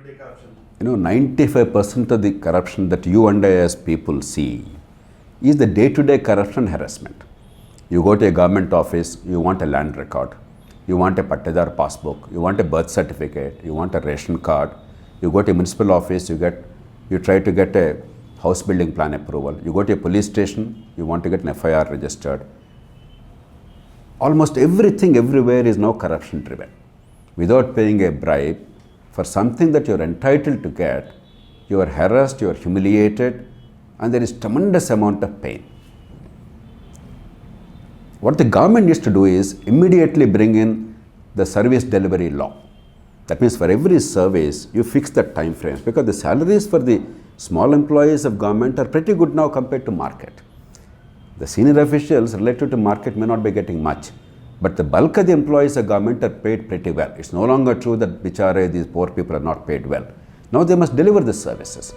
day-to-day corruption? 95% of the corruption that you and I as people see is the day-to-day corruption harassment. You go to a government office, you want a land record, you want a Pattadar passbook, you want a birth certificate, you want a ration card, you go to a municipal office, you try to get a house building plan approval, you go to a police station, you want to get an FIR registered. Almost everything everywhere is now corruption driven. Without paying a bribe for something that you are entitled to get, you are harassed, you are humiliated, and there is tremendous amount of pain. What the government needs to do is immediately bring in the service delivery law. That means for every service, you fix the time frames, because the salaries for the small employees of government are pretty good now compared to market. The senior officials related to market may not be getting much, but the bulk of the employees of government are paid pretty well. It's no longer true that bichare, these poor people are not paid well. Now they must deliver the services.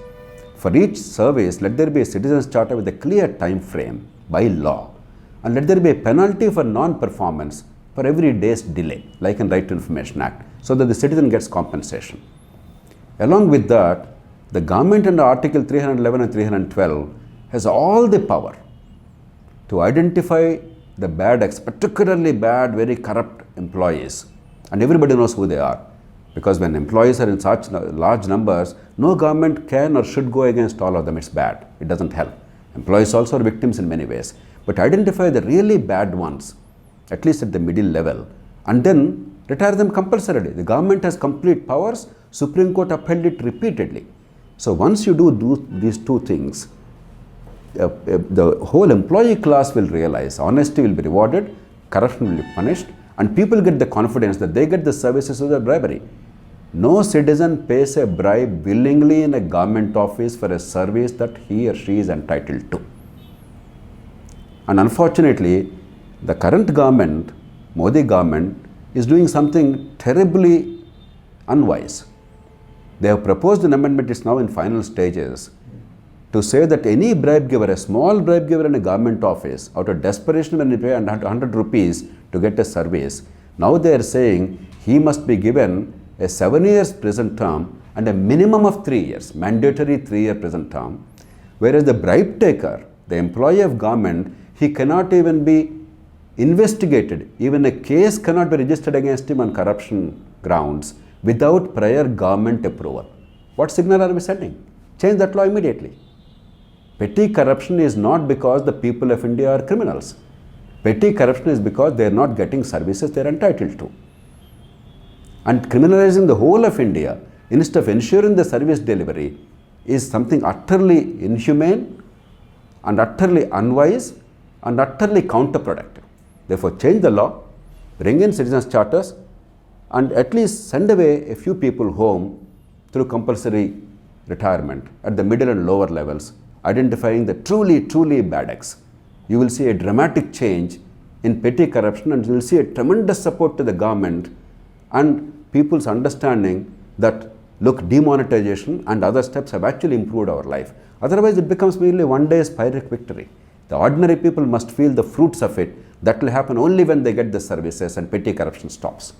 For each service, let there be a citizen's charter with a clear time frame by law, and let there be a penalty for non-performance for every day's delay, like in Right to Information Act, so that the citizen gets compensation. Along with that, the government under Article 311 and 312 has all the power to identify the bad acts, particularly bad, very corrupt employees, and everybody knows who they are. Because when employees are in such large numbers, no government can or should go against all of them. It's bad. It doesn't help. Employees also are victims in many ways. But identify the really bad ones, at least at the middle level, and then retire them compulsorily. The government has complete powers. Supreme Court upheld it repeatedly. So once you do these two things, the whole employee class will realize honesty will be rewarded, corruption will be punished, and people get the confidence that they get the services without bribery. No citizen pays a bribe willingly in a government office for a service that he or she is entitled to. And unfortunately, the current government, Modi government, is doing something terribly unwise. They have proposed an amendment, it's now in final stages, to say that any bribe giver, a small bribe giver in a government office, out of desperation when he pay 100 rupees to get a service, now they are saying he must be given a 7 years prison term and a minimum of 3 years, mandatory 3-year prison term. Whereas the bribe taker, the employee of government, he cannot even be investigated. Even a case cannot be registered against him on corruption grounds without prior government approval. What signal are we sending? Change that law immediately. Petty corruption is not because the people of India are criminals. Petty corruption is because they are not getting services they are entitled to. And criminalizing the whole of India instead of ensuring the service delivery is something utterly inhumane and utterly unwise and utterly counterproductive. Therefore, change the law, bring in citizens' charters, and at least send away a few people home through compulsory retirement at the middle and lower levels, identifying the truly bad acts. You will see a dramatic change in petty corruption, and you will see a tremendous support to the government and people's understanding that, look, demonetization and other steps have actually improved our life. Otherwise, it becomes merely one day's Pyrrhic victory. The ordinary people must feel the fruits of it. That will happen only when they get the services and petty corruption stops.